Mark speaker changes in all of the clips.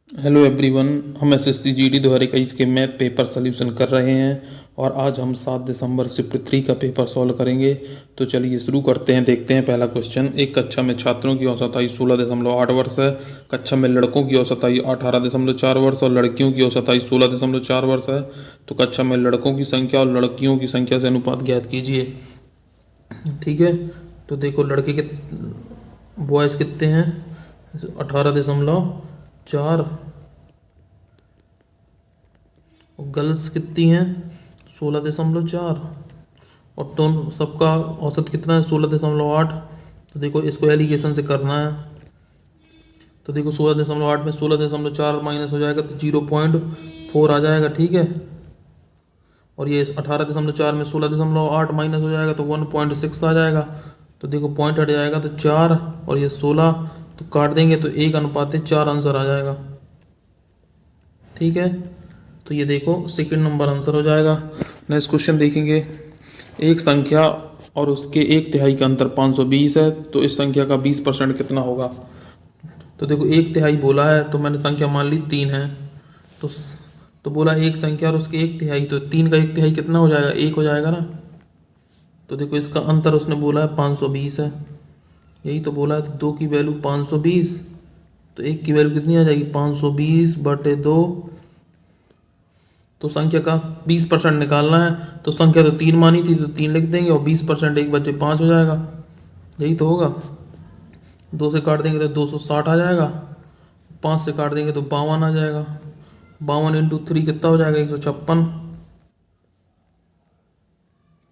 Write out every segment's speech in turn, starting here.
Speaker 1: Hello everyone. हम SSC GD 2021 के math paper solution कर रहे हैं और आज हम 7 दिसंबर शिफ्ट 3 का पेपर सॉल्व करेंगे। तो चलिए शुरू करते हैं। देखते हैं पहला क्वेश्चन। एक कक्षा में छात्रों की औसत आयु 16.8 वर्ष है। कक्षा में लड़कों की औसत आयु 18.4 वर्ष और लड़कियों की औसत आयु 16.4 वर्ष है। तो कक्षा में लड़कों की संख्या और लड़कियों की संख्या से अनुपात ज्ञात कीजिए। ठीक है, तो देखो लड़के के बॉयज़ कितने हैं, 18.4, और गर्ल्स कितनी हैं, 16.4, और दोनों सबका औसत कितना है, 16.8। तो देखो इसको एलिगेशन से करना है। तो देखो 16.8 में 16.4 माइनस हो जाएगा तो 0.4 आ जाएगा। ठीक है, और ये 18.4 में 16.8 माइनस हो जाएगा तो 1.6 आ जाएगा। तो देखो पॉइंट हट जाएगा तो 4 और ये 16, तो काट देंगे तो 1:4 आंसर आ जाएगा। ठीक है, तो ये देखो सेकंड नंबर आंसर हो जाएगा। नेक्स्ट क्वेश्चन देखेंगे। एक संख्या और उसके एक तिहाई का अंतर 520 है, तो इस संख्या का 20% कितना होगा। तो देखो एक तिहाई बोला है तो मैंने संख्या मान ली 3 है। तो तो बोला एक संख्या और उसके एक तिहाई, तो 3 का एक तिहाई कितना हो जाएगा, 1 हो जाएगा ना। तो देखो इसका अंतर उसने बोला है 520 है, यही तो बोला है। तो 2 की वैल्यू 520, तो 1 की वैल्यू कितनी आ जाएगी, 520/2। तो संख्या का 20% निकालना है, तो संख्या तो 3 मानी थी तो 3 लिख देंगे और 20% 1/5 हो जाएगा, यही तो होगा। 2 से काट देंगे तो 260 आ जाएगा, 5 से काट देंगे तो 52 आ जाएगा। 52 इंटू 3 कितना हो जाएगा, 156।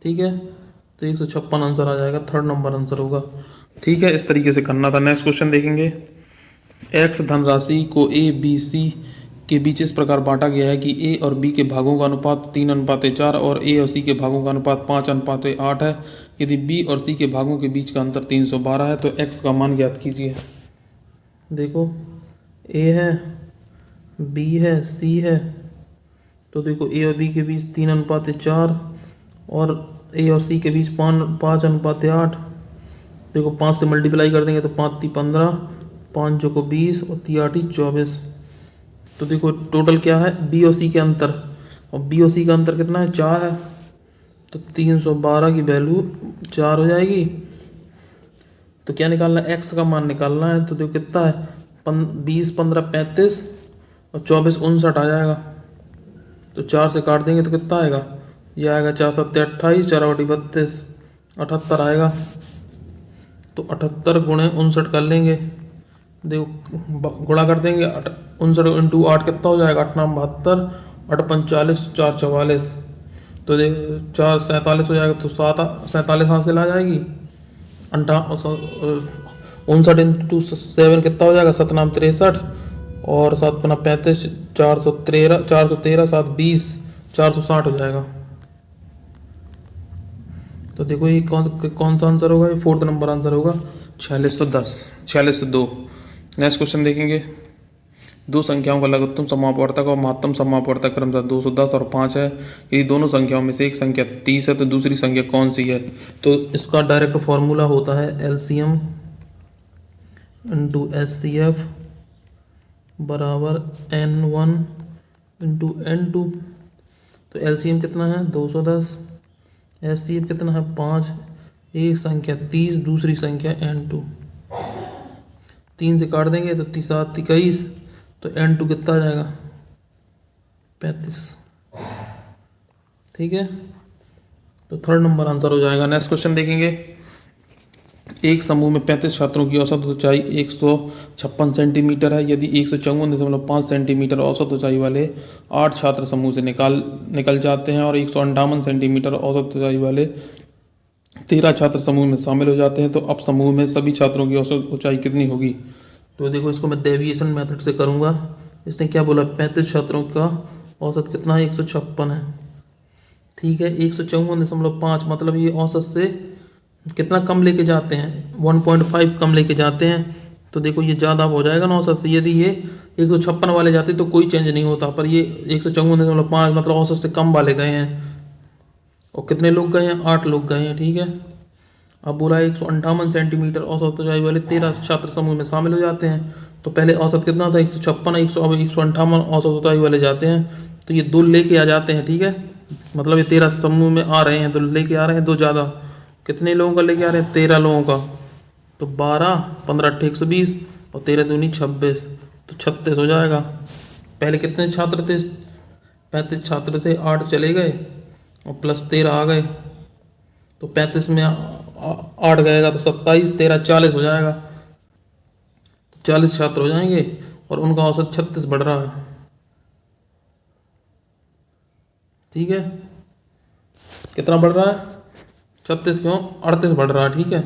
Speaker 1: ठीक है, तो 156 आंसर आ जाएगा, थर्ड नंबर आंसर होगा। ठीक है, इस तरीके से करना था। नेक्स्ट क्वेश्चन देखेंगे। एक्स धनराशि को ए बी सी के बीच इस प्रकार बांटा गया है कि ए और बी के भागों का अनुपात 3:4 और ए और सी के भागों का अनुपात 5:8 है। यदि बी और सी के भागों के बीच का अंतर 312 है तो एक्स का मान ज्ञात कीजिए। देखो ए है, बी है, सी है। तो देखो ए और बी के बीच 3:4 और ए और सी के बीच 5:8। देखो 5 से मल्टीप्लाई कर देंगे तो 5×3 = 15, 5 जो को 20 और 3×8 = 24। तो देखो टोटल क्या है, बी और सी के अंतर, और बी और सी का अंतर कितना है, 4 है। तो 312 की वैल्यू 4 हो जाएगी। तो क्या निकालना है, एक्स का मान निकालना है। तो देखो कितना है, 20, 15, 35 और 24, 59 आ जाएगा। तो 4 से काट देंगे तो कितना आएगा, ये आएगा 4×7 = 28, 4×32 = 78 आएगा। तो 78 गुणे 59 कर लेंगे। देखो गुणा कर देंगे, 59 इंटू 8 कितना हो जाएगा, 8×9 = 72, 8×5 = 40, 4×44। तो देख 4×47 हो जाएगा, तो 7×47 हासिल आ जाएगी। 59 इंटू 7 कितना हो जाएगा, 7×9 = 63 और 7×5 = 413, 413, 7×20 = 460 हो जाएगा। तो देखो ये कौन सा आंसर होगा, ये फोर्थ नंबर आंसर होगा, 4602। नेक्स्ट क्वेश्चन देखेंगे। दो संख्याओं का लघुत्तम समापवर्तक और महत्तम समापवर्तक क्रमशः 210 और 5 है। यदि दोनों संख्याओं में से एक संख्या 30 है तो दूसरी संख्या कौन सी है। तो इसका डायरेक्ट फॉर्मूला होता है LCM इंटू SCF बराबर N1 इंटू N2। तो LCM कितना है, 210, SCF कितना है, 5। एक संख्या 30, दूसरी संख्या N2। 3 से काट देंगे तो 7 21, तो N2 कितना आ जाएगा, 35। ठीक है, तो थर्ड नंबर आंसर हो जाएगा। नेक्स्ट क्वेश्चन देखेंगे। एक समूह में 35 छात्रों की औसत ऊंचाई 156 सेंटीमीटर है। यदि 154.5 सेंटीमीटर औसत ऊंचाई वाले 8 छात्र समूह से निकल जाते हैं और 158 सेंटीमीटर औसत ऊंचाई वाले 13 छात्र समूह में शामिल हो जाते हैं, तो अब समूह में सभी छात्रों की औसत ऊंचाई कितनी होगी। तो देखो इसको मैं डेविएशन मेथड से करूँगा। इसने क्या बोला, 35 छात्रों का औसत कितना है, 156 है। ठीक है, 154.5 मतलब ये औसत से कितना कम लेके जाते हैं, 1.5 कम लेके जाते हैं। तो देखो ये ज़्यादा हो जाएगा ना औसत से। यदि ये 156 वाले जाते तो कोई चेंज नहीं होता, पर ये 154.5 मतलब औसत से कम वाले गए हैं। और कितने लोग गए हैं, 8 लोग गए हैं। ठीक है, अब बोला 158 सेंटीमीटर औसत ऊंचाई वाले 13 छात्र समूह में शामिल हो जाते हैं। तो पहले औसत कितना था 156, 158 औसत ऊंचाई वाले जाते हैं, तो ये दो लेके आ जाते हैं, ठीक है। मतलब ये 13 समूह में आ रहे हैं, तो लेके आ रहे हैं दो ज़्यादा। कितने लोगों का लेके आ रहे हैं? 13 लोगों का। तो 12, 15 8 120 और 13 दूनी 26, तो 36 हो जाएगा। पहले कितने छात्र थे? 35 छात्र थे, 8 चले गए और प्लस 13 आ गए, तो 35 में 8 गएगा तो 27, 13 40 हो जाएगा। तो 40 छात्र हो जाएंगे और उनका औसत 36 बढ़ रहा है, ठीक है। कितना बढ़ रहा है? 36 क्यों? 38 बढ़ रहा है, ठीक है।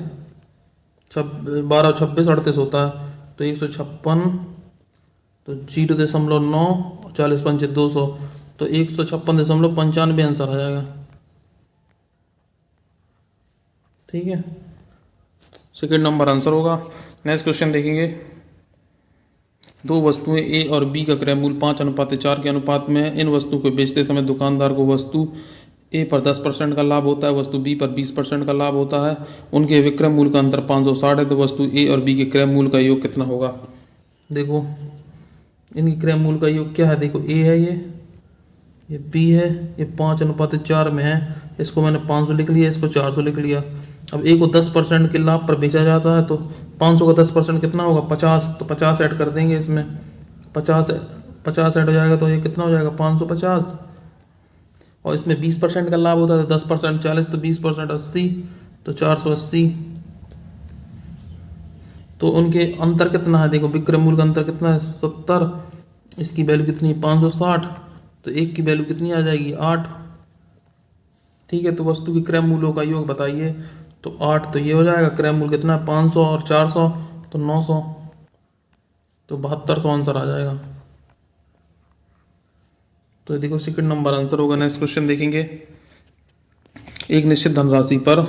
Speaker 1: 12 26 38 होता है, तो 156, तो 0.9, 40 पंचे 200, तो 156.95 आंसर आ जाएगा, ठीक है। सेकेंड नंबर आंसर होगा। नेक्स्ट क्वेश्चन देखेंगे। दो वस्तुएं ए और बी का क्रय मूल्य 5:4 के अनुपात में है। इन वस्तु को बेचते समय दुकानदार को वस्तु ए पर 10% का लाभ होता है, वस्तु बी पर 20% का लाभ होता है। उनके विक्रय मूल्य का अंतर 560 है, तो वस्तु ए और बी के क्रय मूल्य का योग कितना होगा? देखो इनकी क्रय मूल्य का योग क्या है, देखो ए है, ये बी है, ये 5:4 में है। इसको मैंने 500 लिख लिया, इसको 400 लिख लिया। अब ए को 10% के लाभ पर बेचा जाता है, तो 500 का 10% कितना होगा? 50, तो 50 ऐड कर देंगे इसमें, 50 ऐड हो जाएगा, तो ये कितना हो जाएगा? 550। और इसमें 20% का लाभ होता है, 10% 40, तो 20% 80, तो 480। तो उनके अंतर कितना है? देखो विक्रय मूल्य का अंतर कितना है? 70। इसकी वैल्यू कितनी है? 560। तो एक की वैल्यू कितनी आ जाएगी? 8, ठीक है। तो वस्तु के क्रय मूल्यों का योग बताइए, तो 8, तो ये हो जाएगा। क्रय मूल्य कितना है? 500 और 400, तो 900, तो 7200 आंसर आ जाएगा। तो देखो सेकंड नंबर आंसर होगा। नेक्स्ट क्वेश्चन देखेंगे। एक निश्चित धनराशि पर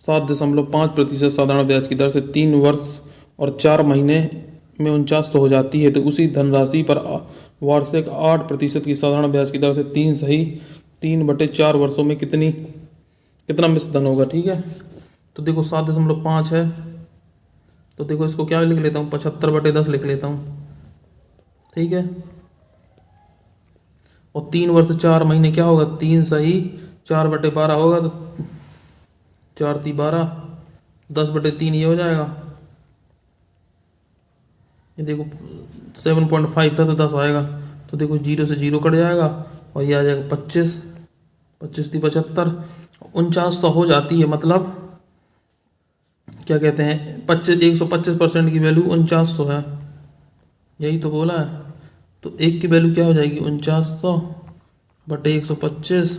Speaker 1: 7.5% साधारण ब्याज की दर से 3 वर्ष और 4 महीने में 4900 हो जाती है, तो उसी धनराशि पर वार्षिक 8% की साधारण ब्याज की दर से 3/4 वर्षों में कितना मिश्र धन होगा, ठीक है। तो देखो 7.5 है, तो देखो इसको क्या लिख लेता हूँ? 75/10 लिख लेता हूँ, ठीक है। और 3 वर्ष 4 महीने क्या होगा? 3 सही 4/12 होगा, तो 4 × 12, 10/3 ये हो जाएगा। ये देखो 7.5 था, तो 10 आएगा। तो देखो 0 से 0 कट जाएगा और ये आ जाएगा 25, 25 × 75, 4900 हो जाती है। मतलब क्या कहते हैं, 125% की वैल्यू 4900 है, यही तो बोला है। तो एक की वैल्यू क्या हो जाएगी? 4900/125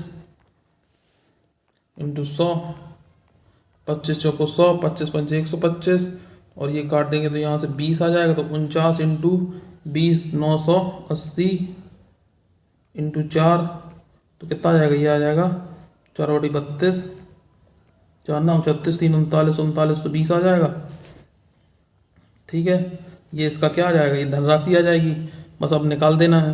Speaker 1: इंटू 100, 25 चौको 100, 25 पंचे 125, और ये काट देंगे तो यहाँ से 20 आ जाएगा। तो 49 इंटू 20 980 इंटू 4, तो कितना आ जाएगा? ये आ जाएगा 4/32, 4 9 36, 3 39, 39, तो 20 आ जाएगा, ठीक है। ये इसका क्या आ जाएगा? ये धनराशि आ जाएगी, बस अब निकाल देना है।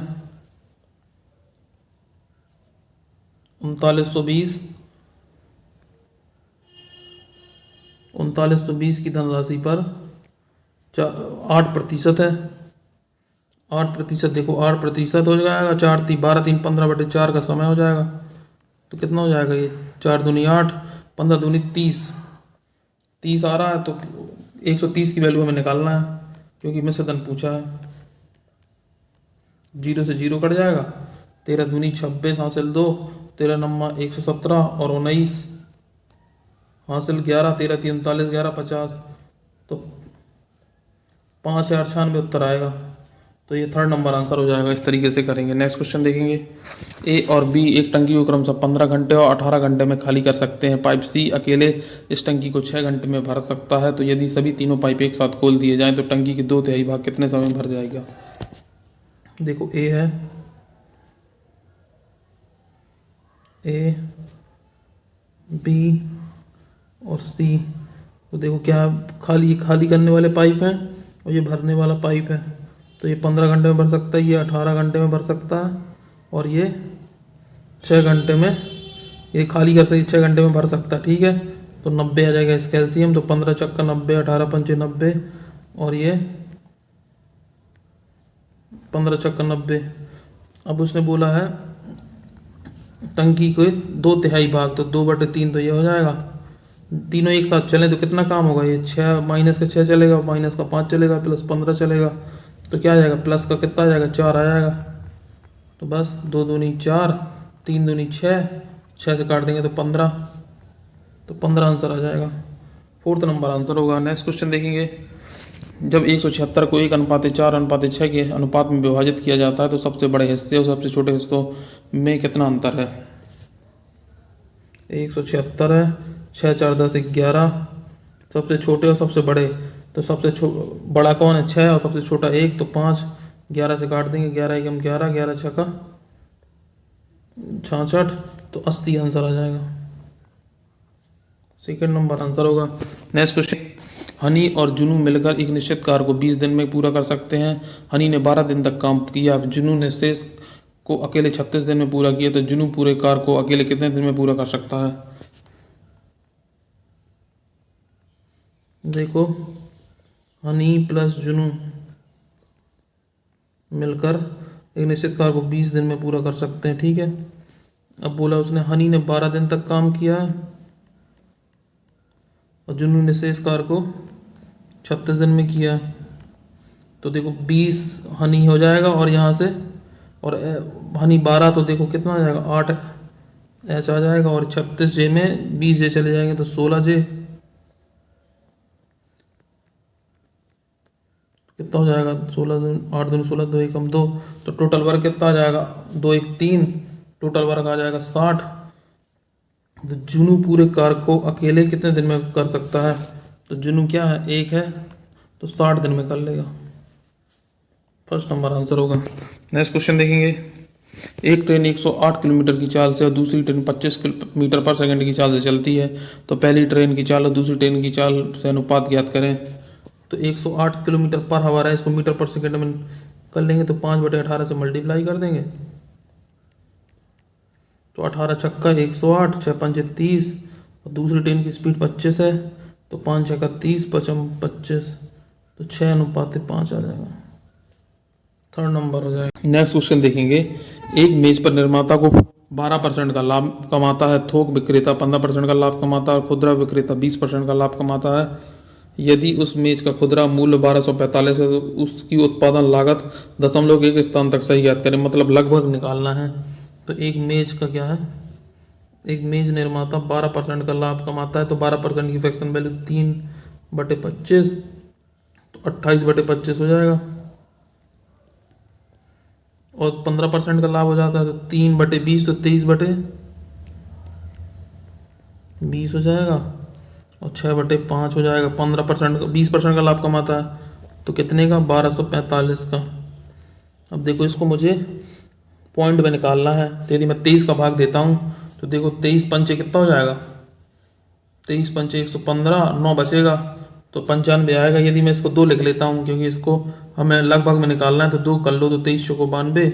Speaker 1: 3920 की धनराशि पर 8% है। 8%, देखो 8% हो जाएगा। 4 × 12 3 15/4 का समय हो जाएगा, तो कितना हो जाएगा? ये 4 दूनी 8, 15 दूनी 30, 30 आ रहा है। तो 130 की वैल्यू हमें निकालना है, क्योंकि मिश्र धन पूछा है। 0 से 0 कट जाएगा, 13 दूनी 26 हासिल 2, 13 नम्मा 117 और 19 हासिल 11, 13 × 3 39, 11 50, तो 5096 उत्तर आएगा। तो ये थर्ड नंबर आंसर हो जाएगा। इस तरीके से करेंगे। नेक्स्ट क्वेश्चन देखेंगे। ए और बी एक टंकी को क्रमशः 15 घंटे और 18 घंटे में खाली कर सकते हैं। पाइप सी अकेले इस टंकी को 6 घंटे में भर सकता है, तो यदि सभी तीनों पाइप एक साथ खोल दिए जाएं तो टंकी की 2/3 भाग कितने समय में भर जाएगा? देखो ए है, ए बी और सी, तो देखो क्या खाली करने वाले पाइप हैं और ये भरने वाला पाइप है। तो ये 15 घंटे में भर सकता है, ये 18 घंटे में भर सकता है, और ये 6 घंटे में, ये खाली करते ही 6 घंटे में भर सकता है, ठीक है। तो 90 आ जाएगा इस कैल्शियम। तो 15 × 90, 18 × 5 90, और ये 15 छक्का 90। अब उसने बोला है टंकी के 2/3 भाग, तो 2/3 तो ये हो जाएगा। तीनों एक साथ चलें तो कितना काम होगा, ये 6 माइनस का 6 चलेगा, माइनस का 5 चलेगा, प्लस 15 चलेगा, तो क्या आ जाएगा, प्लस का कितना आ जाएगा, 4 आ जाएगा। तो बस 2 दूनी 4, 3 दूनी 6, 6 से काट देंगे तो 15, तो 15 आंसर आ जाएगा। 4th नंबर आंसर होगा। नेक्स्ट क्वेश्चन देखेंगे। जब 176 को 1:4:6 के अनुपात में विभाजित किया जाता है तो सबसे बड़े हिस्से और सबसे छोटे हिस्सों में कितना अंतर है। 176 है, 6 4 10 11, सबसे छोटे और सबसे बड़े, तो सबसे बड़ा कौन है, 6, और सबसे छोटा 1, तो 5, 11 से काट देंगे, 11 एकम 11, 11 छक्का 66, तो 80 आंसर आ जाएगा। 2nd नंबर आंसर होगा। Next question. हनी और जुनू मिलकर एक निश्चित कार्य को 20 दिन में पूरा कर सकते हैं। हनी ने 12 दिन तक काम किया, जुनू ने शेष को अकेले 36 दिन में पूरा किया, तो जुनू पूरे कार्य को अकेले कितने दिन में पूरा कर सकता है। देखो, हनी प्लस जुनू मिलकर एक निश्चित कार्य को 20 दिन में पूरा कर सकते हैं, ठीक है। अब बोला उसने हनी ने 12 दिन तक काम किया और जुनू ने शेष कार्य को 36 दिन में किया, तो देखो 20 हनी हो जाएगा और यहाँ से, और हनी 12, तो देखो कितना आ जाएगा, 8 एच आ जाएगा, और 36 जे में 20 जे चले जाएंगे तो 16 जे, कितना हो जाएगा, 16 दिन 8 दिन 16, 2 एकम 2, तो टोटल वर्क कितना आ जाएगा, 2 1 3, टोटल वर्क आ जाएगा 60। तो जुनू पूरे कार्य को अकेले कितने दिन में कर सकता है, तो जुनू क्या है, 1 है, तो 60 दिन में कर लेगा। 1st नंबर आंसर होगा। नेक्स्ट क्वेश्चन देखेंगे। एक ट्रेन 108 किलोमीटर की चाल से और दूसरी ट्रेन 25 मीटर पर सेकंड की चाल से चलती है, तो पहली ट्रेन की चाल और दूसरी ट्रेन की चाल से अनुपात ज्ञात करें। तो 108 किलोमीटर पर आवर है, इसको मीटर पर सेकंड में कर लेंगे, तो 5/18 से मल्टीप्लाई कर देंगे, तो 18 छक्का 108, 6 पंचे 30, और दूसरी ट्रेन की स्पीड 25 है, तो 5 छक्का 30, 5 25, तो 6:5 आ जाएगा। 3rd नंबर हो जाएगा। नेक्स्ट क्वेश्चन देखेंगे। एक मेज पर निर्माता को 12% का लाभ कमाता है, थोक विक्रेता 15% का लाभ कमाता है और खुदरा विक्रेता 20% का लाभ कमाता है। यदि उस मेज का खुदरा मूल्य 1245 है तो उसकी उत्पादन लागत 0.1 स्थान तक सही ज्ञात करें, मतलब लगभग निकालना है। तो एक मेज का क्या है, एक मेज निर्माता 12% का लाभ कमाता है, तो 12% की फ्रैक्शन वैल्यू 3/25, तो 28/25 हो जाएगा, और 15% का लाभ हो जाता है तो 3/20, तो 23/20 हो जाएगा, और 6/5 हो जाएगा। 15% का 20% का लाभ कमाता है तो कितने का, 1245 का। अब देखो इसको मुझे पॉइंट में निकालना है, तो यदि मैं 23 का भाग देता हूँ तो देखो 23 पंचे कितना हो जाएगा, 23 पंचे 115, 9 बचेगा तो 95 आएगा। यदि मैं इसको 2 लिख लेता हूँ क्योंकि इसको हमें लगभग में निकालना है, तो 2 कर लो, तो 23 चौको 92,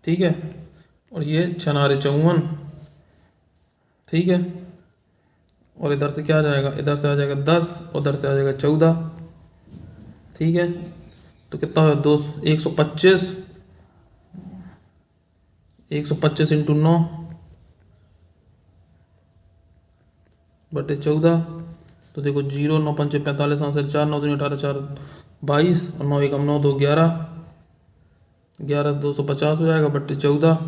Speaker 1: ठीक है, और ये 6×54, ठीक है, और इधर से क्या आ जाएगा, इधर से आ जाएगा 10, उधर से आ जाएगा 14, ठीक है, तो कितना हो 125, 125 × 9/14, तो देखो 0 9 5 45 5 4 9 2 18 4 22, और 9 1 9 2 11, 250 हो जाएगा 14।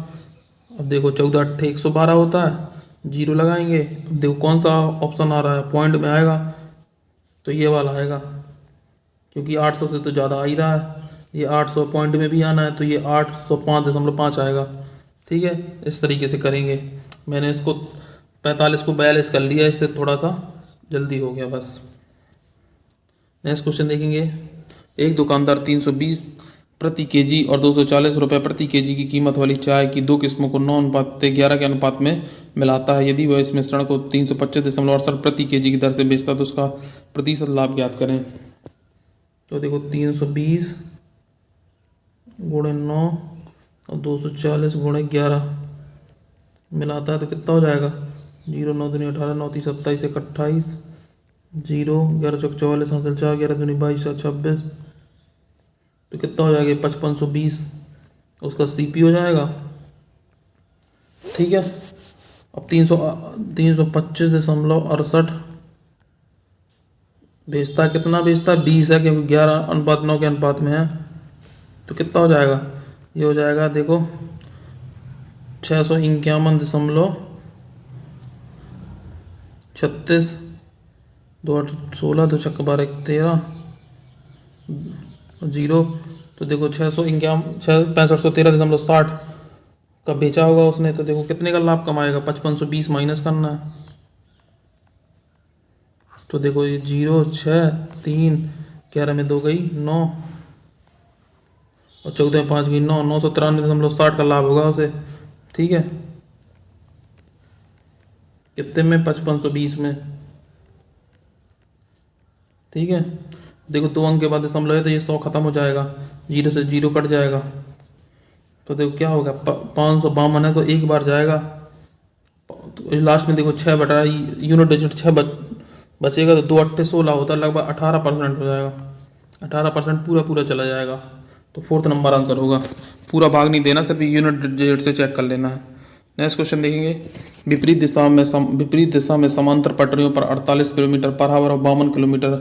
Speaker 1: अब देखो 14 8 112 होता है, 0 लगाएंगे। अब देखो कौन सा ऑप्शन आ रहा है, पॉइंट में आएगा, तो ये वाला आएगा, क्योंकि 800 से तो ज़्यादा आ ही रहा है, ये 800 पॉइंट में भी आना है, तो ये 805.5 आएगा, ठीक है। इस तरीके से करेंगे। मैंने इसको 45 को 42 कर लिया, इससे थोड़ा सा जल्दी हो गया बस। नेक्स्ट क्वेश्चन देखेंगे। एक दुकानदार 320 प्रति केजी और 240 रुपये प्रति केजी की कीमत वाली चाय की 2 किस्मों को 9:11 के अनुपात में मिलाता है। यदि वह इस मिश्रण को 325.68 प्रति केजी की दर से बेचता तो उसका प्रतिशत लाभ ज्ञात करें। तो देखो 320 × 9 और 240 × 11 मिलाता है तो कितना हो जाएगा, 0 9 दूनी 18 9 3 27 1 28, 0 11 चौक 44 5 4 11 दूनी 22 26, तो कितना हो जाएगा 5520, उसका सीपी हो जाएगा। ठीक है, अब 325.68 बेचता है, कितना बेचता है 20 है, क्योंकि 11:9 के अनुपात में है। तो कितना हो जाएगा, ये हो जाएगा देखो 651.36, 2 8 16, 2 छक्का 12 13 जीरो। तो देखो 6513.60 का बेचा होगा उसने। तो देखो कितने का लाभ कमाएगा, 5520 माइनस करना है। तो देखो ये 0 6 3 11 में 2 गई 9 और 14 में 5 गई 9, 993.60 का लाभ होगा उसे। ठीक है, कितने में 5520 में। ठीक है, देखो 2 अंक के बाद दशमलव है तो ये 100 खत्म हो जाएगा, 0 से 0 कट जाएगा। तो देखो क्या होगा, 552 है तो एक बार जाएगा। तो लास्ट में देखो 6 बटा यूनिट डिजिट 6 बचेगा, तो 2 8 16 होता है, लगभग 18% हो जाएगा। 18% पूरा पूरा चला जाएगा। तो 4th नंबर आंसर होगा। पूरा भाग नहीं देना, सिर्फ यूनिट डिजिट से चेक कर लेना है। नेक्स्ट क्वेश्चन देखेंगे। विपरीत दिशा में समांतर पटरियों पर 48 किलोमीटर पर आवर और 52 किलोमीटर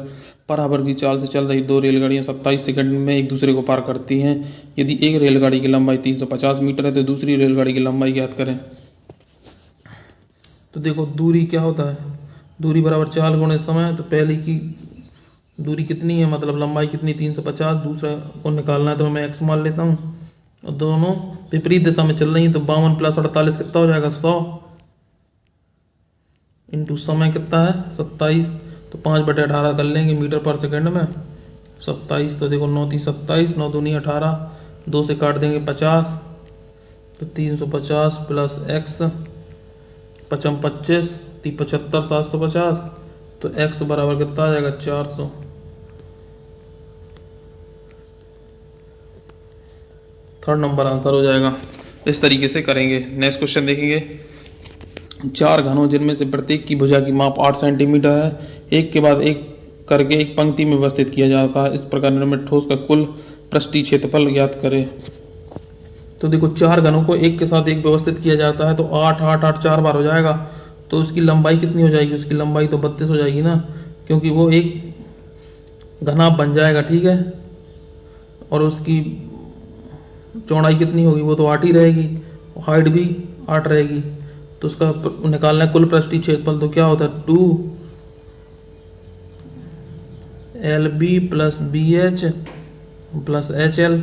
Speaker 1: पर आवर की चाल से चल रही 2 रेलगाड़ियां 27 सेकंड में एक दूसरे को पार करती हैं। यदि एक रेलगाड़ी की लंबाई 350 मीटर है तो दूसरी रेलगाड़ी की लंबाई ज्ञात करें। तो देखो दूरी क्या होता है, दूरी बराबर 4 गुणे समय। तो पहले की दूरी कितनी है, मतलब लंबाई कितनी 350, दूसरा को निकालना है तो मैं x मान लेता हूँ। और दोनों विपरीत दिशा में चल रही हैं, तो 52 + 48 कितना हो जाएगा 100 इंटू समय कितना है 27। तो 5/18 कर लेंगे मीटर पर सेकंड में 27। तो देखो 9 3 27, 9 दूनी 18, 2 से काट देंगे 50। तो 350 प्लस x 55 25 75 750। तो x बराबर कितना आ जाएगा 400। थर्ड नंबर आंसर हो जाएगा। इस तरीके से करेंगे। नेक्स्ट क्वेश्चन देखेंगे। 4 घनों जिनमें से प्रत्येक की भुजा की माप 8 सेंटीमीटर है, एक के बाद एक करके एक पंक्ति में व्यवस्थित किया जाता है। इस प्रकार निर्मित ठोस का कुल पृष्ठीय क्षेत्रफल ज्ञात करें। तो देखो 4 घनों को एक के साथ एक व्यवस्थित किया जाता है, तो 8 8 8 4 बार हो जाएगा। तो उसकी लंबाई कितनी हो जाएगी, उसकी लंबाई तो 32 हो जाएगी ना, क्योंकि वो एक घना बन जाएगा। ठीक है, और उसकी चौड़ाई कितनी होगी, वो तो 8 ही रहेगी, हाइट भी 8 रहेगी। तो उसका निकालना है कुल पृष्ठीय क्षेत्रफल। तो क्या होता है 2LB + BH + HL,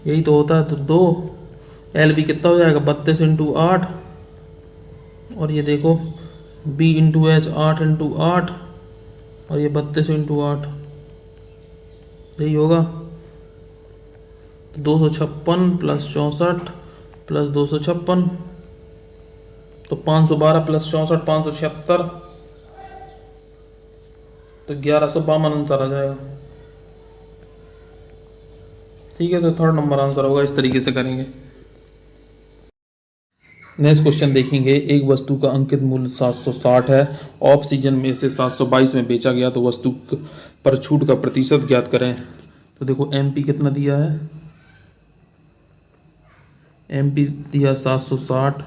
Speaker 1: यही तो होता है। तो 2LB कितना हो जाएगा 32 × 8, और ये देखो B × H 8 × 8, और ये 32 × 8, यही होगा। 256 + 64 + 256, तो 512 + 64 576, तो 1152 आंसर आ जाएगा। ठीक है, तो थर्ड नंबर आंसर होगा। इस तरीके से करेंगे। नेक्स्ट क्वेश्चन देखेंगे। एक वस्तु का अंकित मूल्य 760 है, ऑफ सीजन में इसे 722 में बेचा गया, तो वस्तु पर छूट का प्रतिशत ज्ञात करें। तो देखो MP कितना दिया है, MP दिया 760,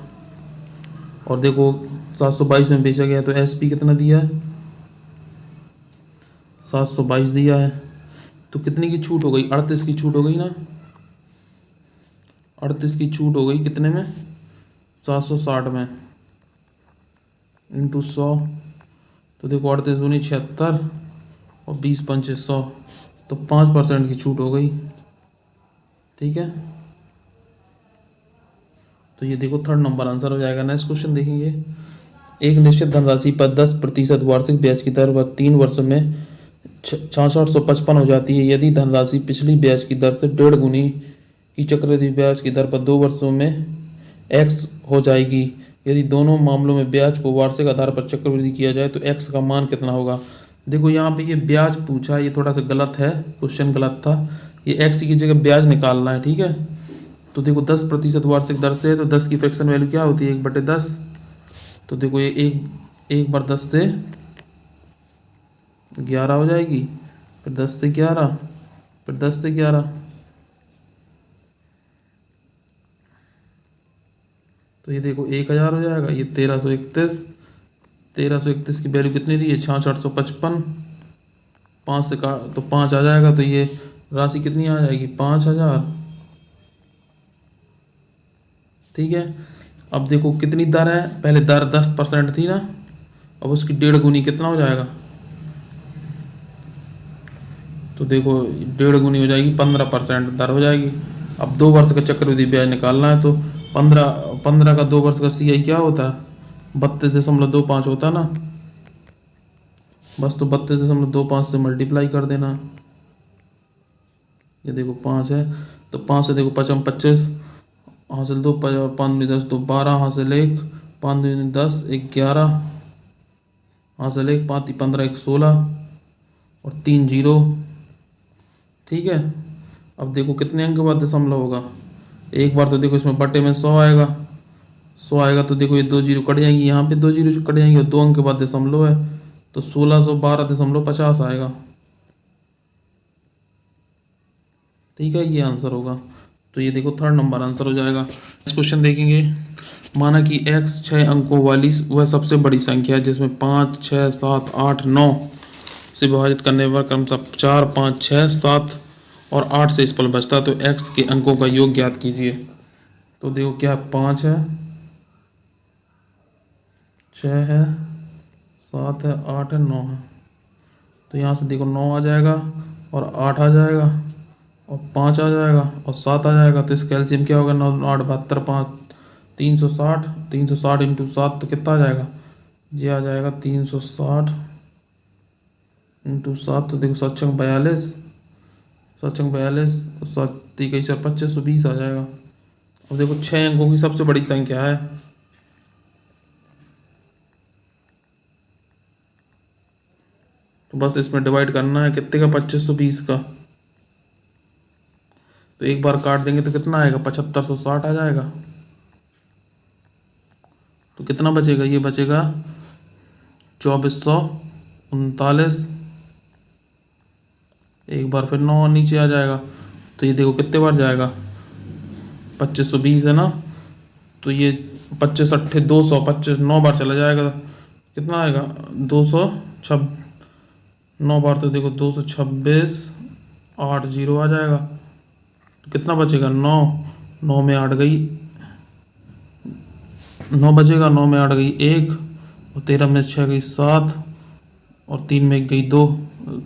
Speaker 1: और देखो 722 में बेचा गया, तो SP कितना दिया है 722 दिया है। तो कितने की छूट हो गई, 38 की छूट हो गई ना, 38 की छूट हो गई कितने में 760 में इंटू 100। तो देखो 38 दूनी 76 और 20 पंचे 100, तो 5% की छूट हो गई। ठीक है, तो ये देखो थर्ड नंबर आंसर हो जाएगा। नेक्स्ट क्वेश्चन देखेंगे। एक निश्चित धनराशि पर 10% वार्षिक ब्याज की दर पर 3 वर्षों में 6655 हो जाती है। यदि धनराशि पिछली ब्याज की दर से 1.5 गुनी की चक्रवृद्धि ब्याज की दर पर 2 वर्षों में x हो जाएगी। यदि दोनों मामलों में ब्याज को वार्षिक आधार पर चक्रवृद्धि किया जाए तो x का मान कितना होगा। देखो यहाँ पे ये ब्याज पूछा, ये थोड़ा सा गलत है, क्वेश्चन गलत था। ये x की जगह ब्याज निकालना है। ठीक है, तो देखो 10% वार्षिक दर से है, तो 10 की फ्रैक्शन वैल्यू क्या होती है 1/10। तो देखो ये एक बार 10 से 11 हो जाएगी, फिर 10 से 11, फिर 10 से 11, तो ये देखो 1000 हो जाएगा। ये 1331, 1331 की वैल्यू कितनी थी, ये 6855, 5 से काट तो 5 आ जाएगा, तो ये राशि कितनी आ जाएगी, 5000। ठीक है, अब देखो कितनी दर है, पहले दर 10% थी ना, अब उसकी 1.5 गुनी कितना हो जाएगा, तो देखो 1.5 गुनी हो जाएगी, 15% दर हो जाएगी। अब 2 वर्ष का चक्रवृद्धि ब्याज निकालना है, तो 15 का 2 वर्ष का CI क्या होता है, 32.25 होता है ना, बस तो 32.25 से मल्टीप्लाई कर देना। ये देखो 5 है, तो 5 से देखो 5 25, हासिल 2, 5 10 2 12, हासिल 1, 5 10 1 11, हासिल 1, 5 15 1 16 और 3 जीरो। ठीक है, अब देखो कितने अंक के बाद दशमलव होगा, एक बार तो देखो इसमें बटे में 100 आएगा, 100 आएगा, तो देखो ये 2 जीरो कट जाएंगी, यहाँ पे 2 जीरो कट जाएंगी, और 2 अंक के बाद दशमलव है, तो 1612.50 आएगा। ठीक है, ये आंसर होगा। तो ये देखो थर्ड नंबर आंसर हो जाएगा। नेक्स्ट क्वेश्चन देखेंगे। माना कि x 6 अंकों वाली वह सबसे बड़ी संख्या है जिसमें 5 6 7 8 9 से विभाजित करने पर क्रमशः 4 5 6 7 और 8 से इस पर बचता है, तो x के अंकों का योग ज्ञात कीजिए। तो देखो क्या 5 है, 6 है, 7 है, 8 है, 9 है, तो यहाँ से देखो 9 आ जाएगा और 8 आ जाएगा और 5 आ जाएगा और 7 आ जाएगा, तो इसका एलसीएम क्या होगा, 9 8 72 5 360, 360 इंटू 7 तो कितना आ जाएगा, ये आ जाएगा 360 इंटू 7, तो देखो 7 छंग 42, 7 छंग 42 और 7 3 4 2520 आ जाएगा। और देखो 6 अंकों की सबसे बड़ी संख्या है, तो बस इसमें डिवाइड करना है, कितने का, 2520 का, तो एक बार काट देंगे तो कितना आएगा, 7560 आ जाएगा। तो कितना बचेगा, ये बचेगा 2439, एक बार फिर 9 नीचे आ जाएगा, तो ये देखो कितने बार जाएगा, 2520 है ना, तो ये 25 अट्ठे 200, 25 9 बार चला जाएगा, कितना आएगा 200 9 बार, तो देखो 226 8 जीरो आ जाएगा, तो कितना बचेगा, 9 9 में 8 गई, 9 बचेगा, 9 में 8 गई 1 और 13 में 6 गई 7 और 3 में 1 गई 2,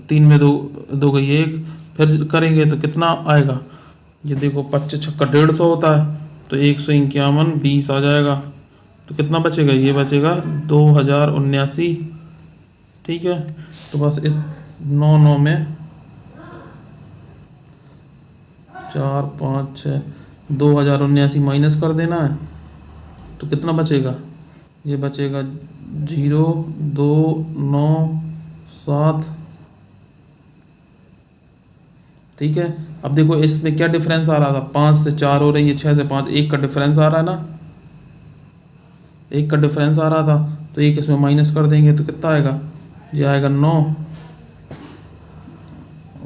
Speaker 1: 3 में 2 गई 1, फिर करेंगे तो कितना आएगा, ये देखो 25 छक्का 150 होता है, तो 151 20 आ जाएगा, तो कितना बचेगा, ये बचेगा 2079। ठीक है, तो बस 9 9 में 4 5 6 2079 माइनस कर देना है, तो कितना बचेगा, ये बचेगा 0 2 9 7। ठीक है, अब देखो इसमें क्या डिफरेंस आ रहा था, 5 से 4 हो रही है, 6 से 5, 1 का डिफरेंस आ रहा है ना, 1 का डिफरेंस आ रहा था, तो 1 इसमें माइनस कर देंगे तो कितना आएगा, ये आएगा 9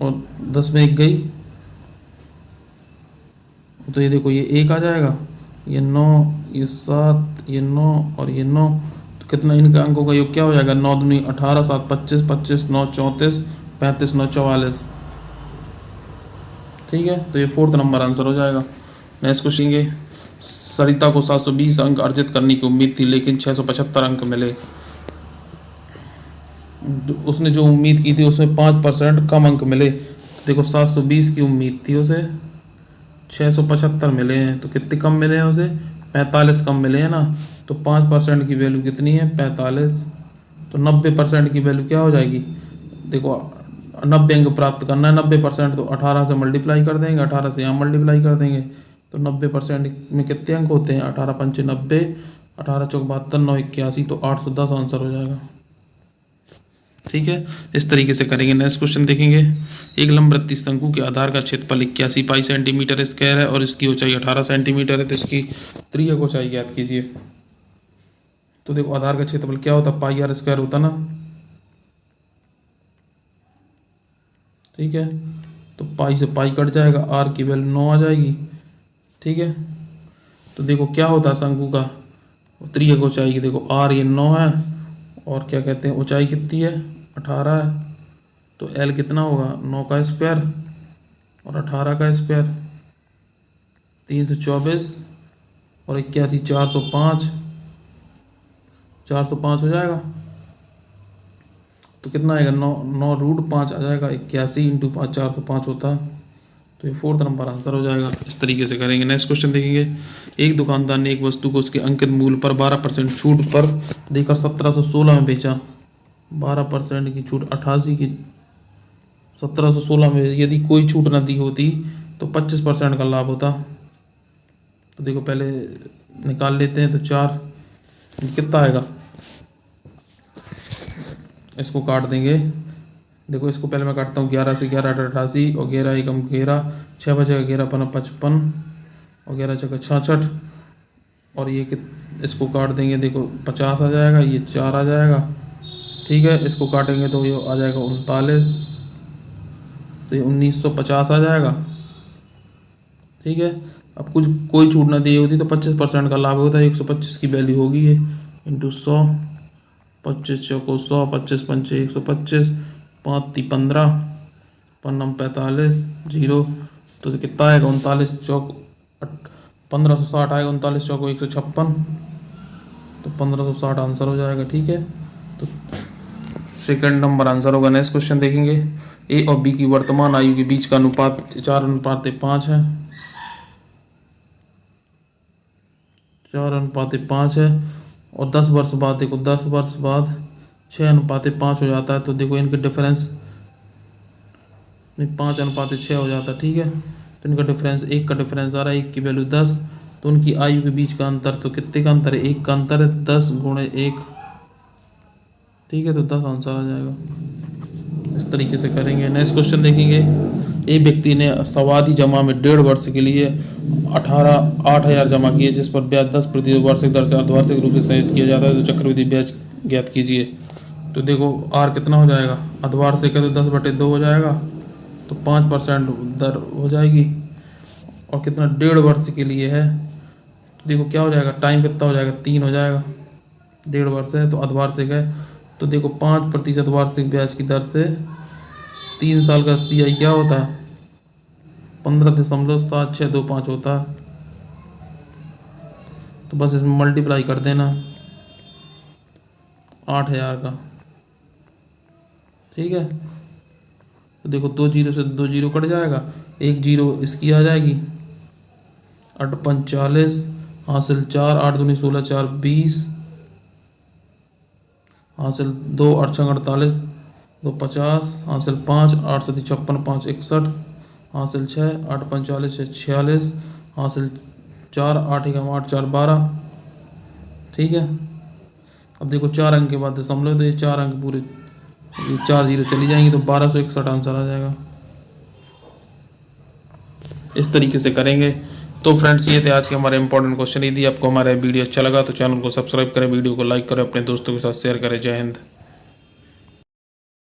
Speaker 1: और 10 में 1 गई, तो ये देखो ये 1 आ जाएगा, ये 9 ये 7 ये 9 और ये 9, तो कितना इनका अंकों का योग क्या हो जाएगा, 9 दूनी 18 7 25 25 9 34 35 9 44। ठीक है, तो ये फोर्थ नंबर आंसर हो जाएगा। नेक्स्ट क्वेश्चन के, सरिता को 720 अंक अर्जित करने की उम्मीद थी लेकिन 675 अंक मिले, उसने जो उम्मीद की थी उसमें 5% कम अंक मिले। देखो 720 की उम्मीद थी उसे, 675 मिले हैं, तो कितने कम मिले हैं उसे, 45 कम मिले हैं ना, तो 5% की वैल्यू कितनी है, 45, तो 90% की वैल्यू क्या हो जाएगी, देखो 90 अंक प्राप्त करना है, 90% तो 18 से मल्टीप्लाई कर देंगे, 18 से यहाँ मल्टीप्लाई कर देंगे, तो 90% में कितने अंक होते हैं, 18 पंचे 90, 18 चौक 72 9 81, तो 810 आंसर हो जाएगा। ठीक है, इस तरीके से करेंगे। नेक्स्ट क्वेश्चन देखेंगे। एक लंबवृत्तीय शंकु के आधार का क्षेत्रफल 81 पाई सेंटीमीटर स्क्वायर है और इसकी ऊंचाई 18 सेंटीमीटर है, तो इसकी त्रिज्या को ऊंचाई ज्ञात कीजिए। तो देखो आधार का क्षेत्रफल क्या होता है, पाई आर स्क्वायर होता ना। ठीक है, तो पाई से पाई कट जाएगा, आर की वैल्यू 9 आ जाएगी। ठीक है, तो देखो क्या होता है शंकु का त्रिज्या की ऊंचाई की, देखो आर ये 9 है और क्या कहते हैं ऊंचाई कितनी है 18 है, तो एल कितना होगा 9 का स्क्वायर और 18 का स्क्वायर 324 और 81 405, 405 हो जाएगा। तो कितना आएगा 9√5 आ जाएगा, 81 × 5 405 होता है। तो ये 4th नंबर आंसर हो जाएगा। इस तरीके से करेंगे। नेक्स्ट क्वेश्चन देखेंगे। एक दुकानदार ने एक वस्तु को उसके अंकित मूल्य पर 12% छूट पर देकर 1716 में बेचा। 12% की छूट 88 की 1716 में, यदि कोई छूट न दी होती तो 25% का लाभ होता। तो देखो पहले निकाल लेते हैं, तो 4 कितना आएगा, इसको काट देंगे। देखो इसको पहले मैं काटता हूँ, 11 से 11 88 और 11 एकम 11, 6 बचेगा 11 पना 55 और 11 चौका 66 और ये इसको काट देंगे, देखो 50 आ जाएगा, ये 4 आ जाएगा। ठीक है, इसको काटेंगे तो ये आ जाएगा 39, तो ये 1950 आ जाएगा। ठीक है, अब कुछ कोई छूट ना दी होती तो 25% का लाभ होता है। 125 की वैल्यू होगी ये इंटू 100, 25 चौको 100, 25 पंचे 125, 5 × 15, 5 × 45, 0। तो कितना आएगा 39 चौक 1560 आएगा, 39 चौको 156, तो 1560 आंसर हो जाएगा। ठीक है, तो सेकंड नंबर आंसर होगा। नेक्स्ट क्वेश्चन देखेंगे। ए और बी की वर्तमान आयु के बीच का अनुपात 4:5 है। 4:5 है और 10 वर्ष बाद देखो 10 वर्ष बाद 6:5 हो जाता है। तो देखो इनके डिफरेंस नहीं 5:6 हो जाता है। ठीक है, तो इनका डिफरेंस 1 का डिफरेंस आ रहा है, 1 की वैल्यू 10, तो उनकी आयु के बीच का अंतर तो कितने का अंतर है 1 का अंतर है, 10 × 1। ठीक है, तो 10 आंसर आ जाएगा। इस तरीके से करेंगे। नेक्स्ट क्वेश्चन देखेंगे। एक व्यक्ति ने सावधि जमा में 1.5 वर्ष के लिए 8,000 जमा किए, जिस पर ब्याज 10% वार्षिक दर से अर्धवार्षिक रूप से संचित किया जाता है, तो चक्रवृद्धि ब्याज ज्ञात कीजिए। तो देखो आर कितना हो जाएगा, अर्धवार्षिक है तो 10/2 हो जाएगा, तो 5% दर हो जाएगी। और कितना 1.5 वर्ष के लिए है, तो देखो क्या हो जाएगा, टाइम कितना हो जाएगा 3 हो जाएगा। 1.5 वर्ष है तो अर्धवार्षिक है, तो देखो 5% वार्षिक ब्याज की दर से 3 साल का CI क्या होता है 15.7625 होता है। तो बस इसमें मल्टीप्लाई कर देना 8,000 का। ठीक है, तो देखो 2 जीरो से 2 जीरो कट जाएगा, 1 जीरो इसकी आ जाएगी 8 × 5 = 40, हासिल 4, 8 दूनी 16, 4 20, हासिल 2, 8 × 6 = 48, 2 50, हासिल 5, 8 × 7 = 56, 5 61, हासिल 6, 8 × 5 = 40, 6 46, हासिल 4, 8 × 8 = 4 12। ठीक है, अब देखो 4 अंक के बाद दशमलव, तो ये 4 अंक पूरे, ये 4 जीरो चली जाएंगी, तो 1261 आंसर आ जाएगा। इस तरीके से करेंगे। तो फ्रेंड्स ये थे आज के हमारे इंपॉर्टेंट क्वेश्चन। यदि आपको हमारा वीडियो अच्छा लगा तो चैनल को सब्सक्राइब करें, वीडियो को लाइक करें, अपने दोस्तों के साथ शेयर करें। जय हिंद।